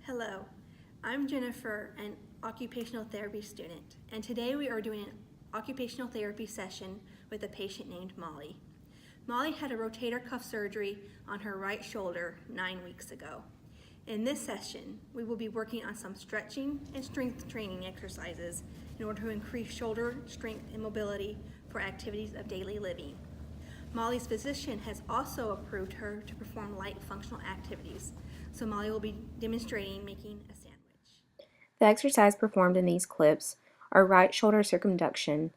Hello, I'm Jennifer, an occupational therapy student, and today we are doing an occupational therapy session with a patient named Molly. Molly had a rotator cuff surgery on her right shoulder 9 weeks ago. In this session, we will be working on some stretching and strength training exercises in order to increase shoulder strength and mobility for activities of daily living. Molly's physician has also approved her to perform light functional activities, so Molly will be demonstrating making a sandwich. The exercise performed in these clips are right shoulder circumduction,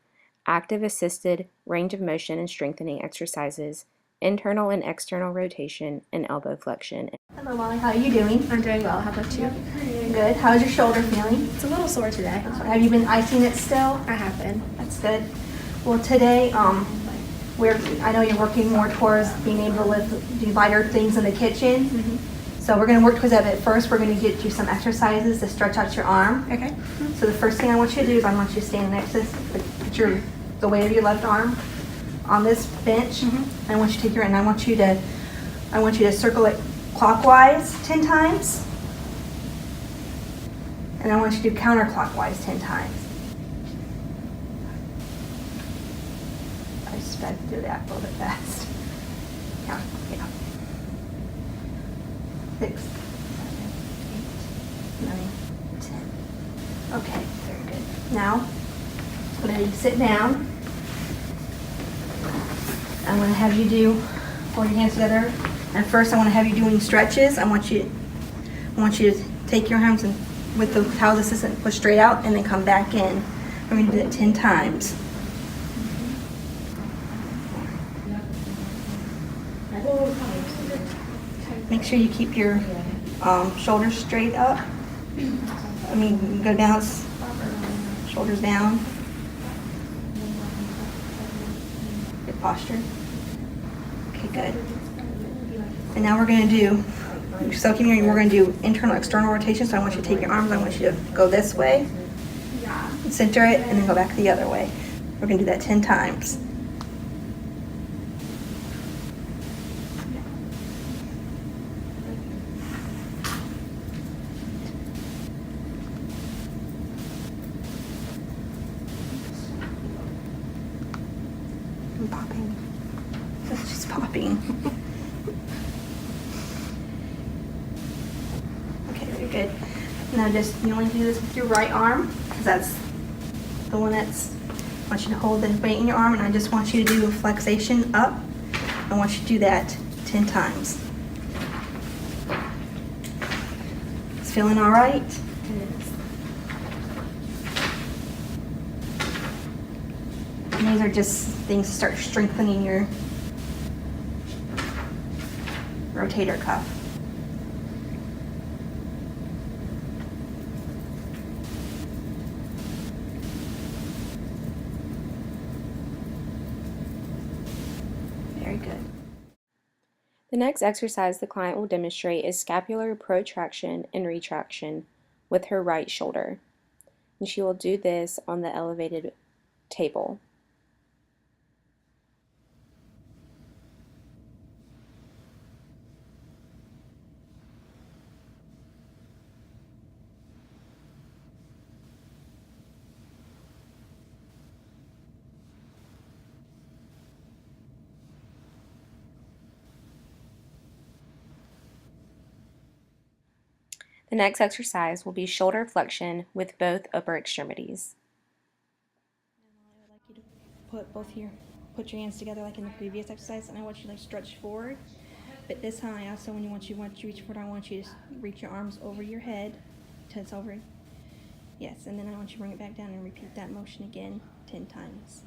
active assisted range of motion and strengthening exercises, internal and external rotation, and elbow flexion. Hello Molly, how are you doing? I'm doing well. How about you? Good. How's your shoulder feeling? It's a little sore today. Have you been icing it still? I have been. That's good. Well, today, I know you're working more towards being able to do lighter things in the kitchen. So we're going to work towards that. But first, we're going to get you some exercises to stretch out your arm. Okay. So the first thing I want you to do is I want you to stand next to put the weight of your left arm on this bench. I want you to take and I want you to circle it clockwise 10 times. And I want you to do counterclockwise 10 times. I just tried to do that a little bit fast. Yeah. 6, 7, 8, 9, 10. Okay, very good. Now, I'm going to have you sit down. I'm going to have you hold your hands together. And first, I want to have you doing stretches. I want you to take your arms and with the towel assistant push straight out and then come back in. We're going to do that 10 times. Make sure you keep your shoulders straight up. Go down, shoulders down. Good posture. Okay, good. And now we're going to do, we're going to do internal, external rotation. So I want you to take your arms, I want you to go this way, center it, and then go back the other way. We're going to do that 10 times. I'm popping. She's popping. Okay, very good. Now you only do this with your right arm, because that's the one I want you to hold the weight in your arm, and I just want you to do a flexation up. I want you to do that 10 times. It's feeling all right? And these are just things to start strengthening your rotator cuff. Very good. The next exercise the client will demonstrate is scapular protraction and retraction with her right shoulder. And she will do this on the elevated table. The next exercise will be shoulder flexion with both upper extremities. I would like you to put your hands together like in the previous exercise, and I want you to stretch forward. But this time, I also when you reach forward, I want you to reach your arms over your head till it's over. Yes, and then I want you to bring it back down and repeat that motion again 10 times.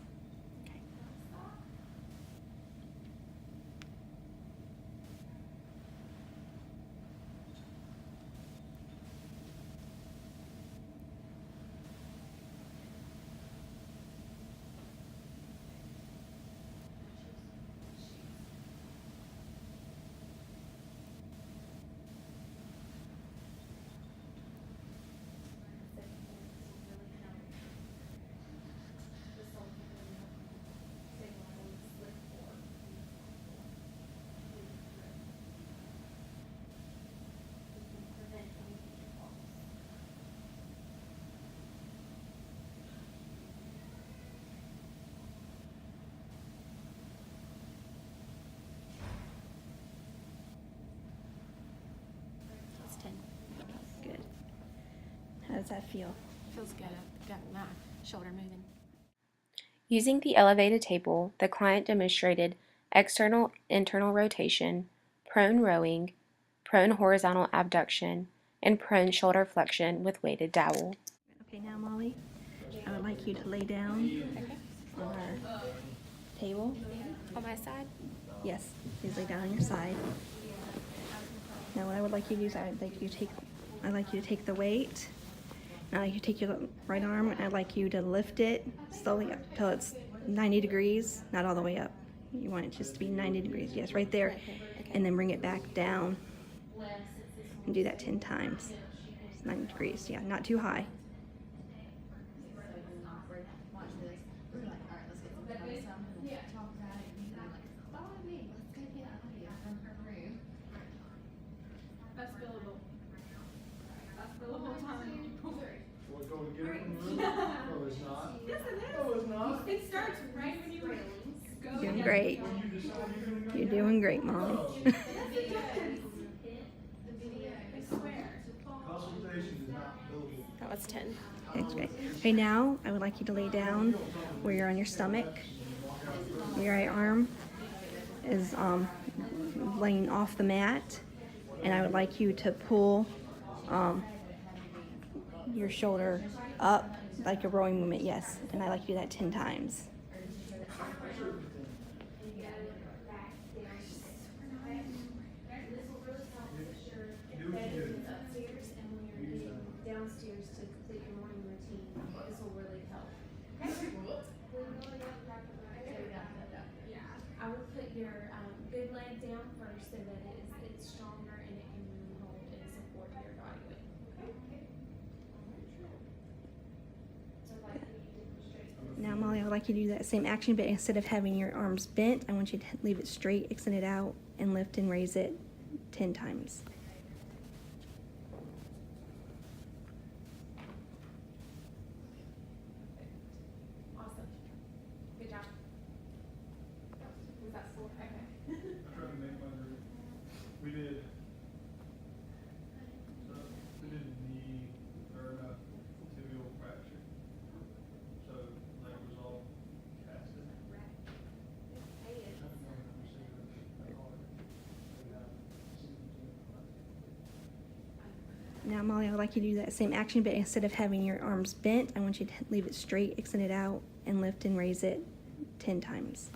How's that feel? Feels good. I've got my shoulder moving. Using the elevated table, the client demonstrated external internal rotation, prone rowing, prone horizontal abduction, and prone shoulder flexion with weighted dowel. Okay, now Molly, I would like you to lay down on our table. On my side? Yes, please lay down on your side. Now what I would like you to do is I'd like you to take the weight. I'd like you to take your right arm and I'd like you to lift it slowly up till it's 90 degrees, not all the way up. You want it just to be 90 degrees, yes, right there. And then bring it back down and do that 10 times. It's 90 degrees, yeah, not too high. It starts right when you go. Doing great. You're doing great, Molly. That was 10. That's great. Okay, now I would like you to lay down where you're on your stomach. Your right arm is laying off the mat, and I would like you to pull your shoulder up like a rowing movement, yes. And I like to do that 10 times. Downstairs to complete your morning routine. This will really help. I would put your good leg down first so that it's stronger and it can really hold and support your body weight. Now, Molly, I would like you to do that same action, but instead of having your arms bent, I want you to leave it straight, extend it out, and lift and raise it 10 times. Awesome. Good job. Was that sore? Okay. I tried to make my group. We did knee or tibial fracture. So leg was all casted. Now, Molly, I would like you to do that same action, but instead of having your arms bent, I want you to leave it straight, extend it out, and lift and raise it 10 times.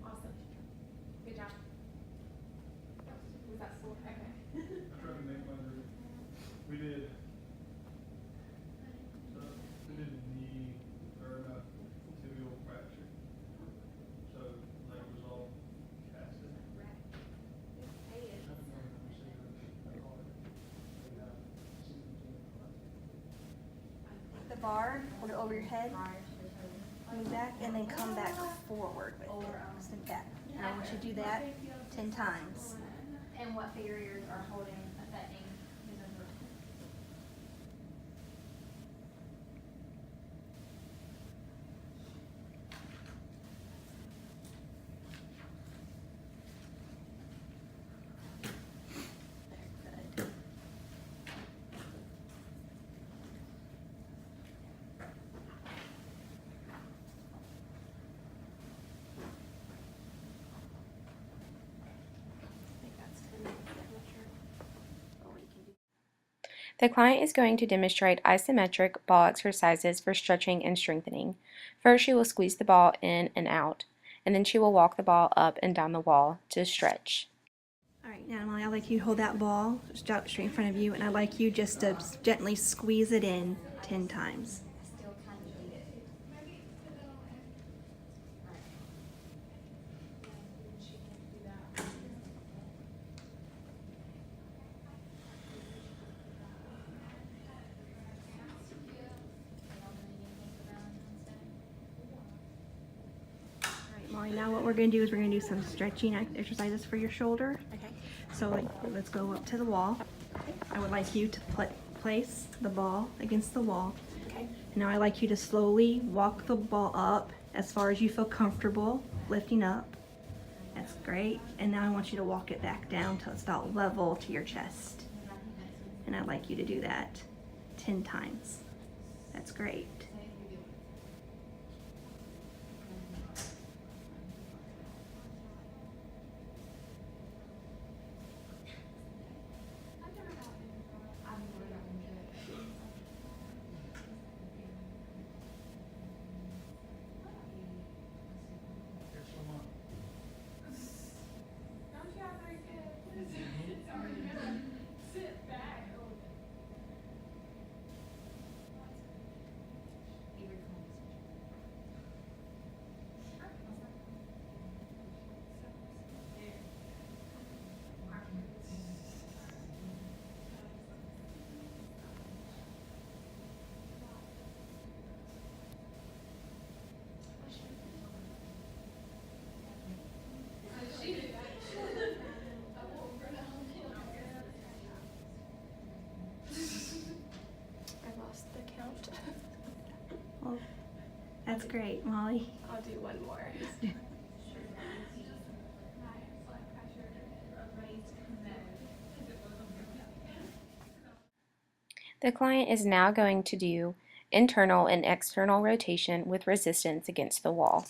Awesome. Good job. Was that sore? Okay. I tried to make my group. We did knee or tibial fracture. So leg was all casted. The bar, hold it over your head, move back, and then come back forward with it. Step back. And I want you to do that 10 times. And what barriers are holding affecting the number? Good. The client is going to demonstrate isometric ball exercises for stretching and strengthening. First, she will squeeze the ball in and out, and then she will walk the ball up and down the wall to stretch. All right, now Molly, I'd like you to hold that ball straight in front of you, and I'd like you just to gently squeeze it in 10 times. Still kind of need it. All right, Molly, now what we're going to do is we're going to do some stretching exercises for your shoulder. Okay. So let's go up to the wall. I would like you to place the ball against the wall. Okay. And now I'd like you to slowly walk the ball up as far as you feel comfortable lifting up. That's great. And now I want you to walk it back down till it's about level to your chest. And I'd like you to do that 10 times. That's great. Here's some more. Don't you have very good? It's already good. Sit back. I lost the count. Well, that's great, Molly. I'll do one more. The client is now going to do internal and external rotation with resistance against the wall.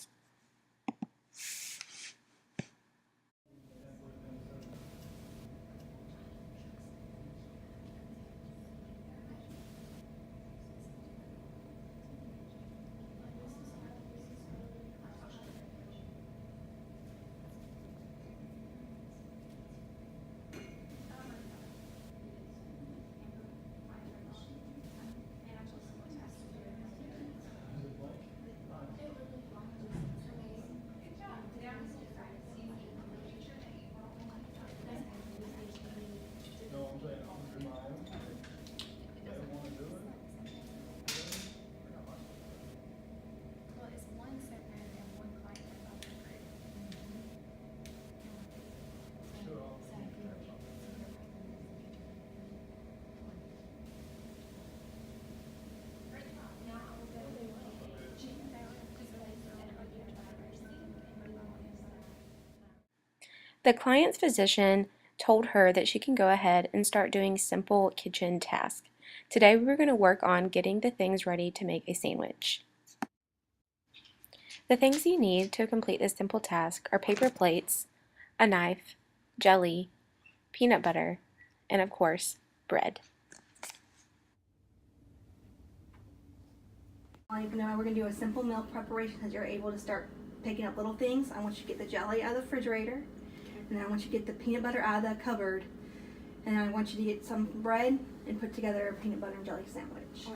No, I'm saying, I'm doing my own. They don't wanna do it. Well, it's one center and one client that's on the group. Do it all. The client's physician told her that she can go ahead and start doing simple kitchen tasks. Today we're going to work on getting the things ready to make a sandwich. The things you need to complete this simple task are paper plates, a knife, jelly, peanut butter, and of course, bread. Now we're going to do a simple meal preparation because you're able to start picking up little things. I want you to get the jelly out of the refrigerator. And then I want you to get the peanut butter out of the cupboard. And then I want you to get some bread and put together a peanut butter and jelly sandwich.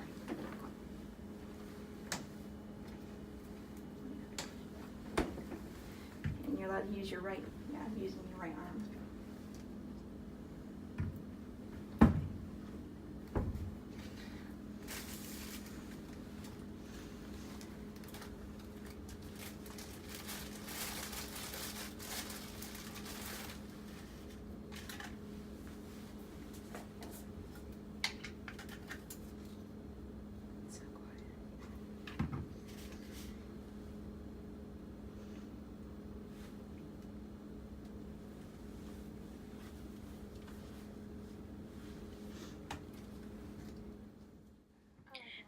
And you're allowed to use your right, I'm using your right arm.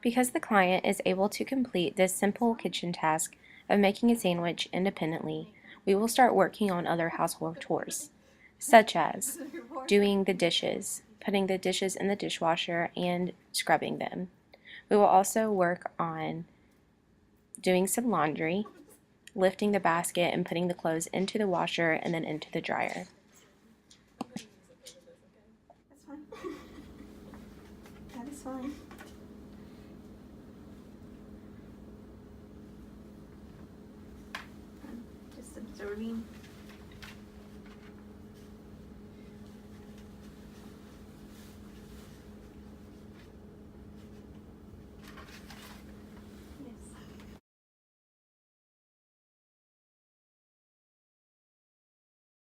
Because the client is able to complete this simple kitchen task of making a sandwich independently, we will start working on other household chores, such as doing the dishes, putting the dishes in the dishwasher, and scrubbing them. We will also work on doing some laundry, lifting the basket and putting the clothes into the washer and then into the dryer. That's fine. That is fine. Just observing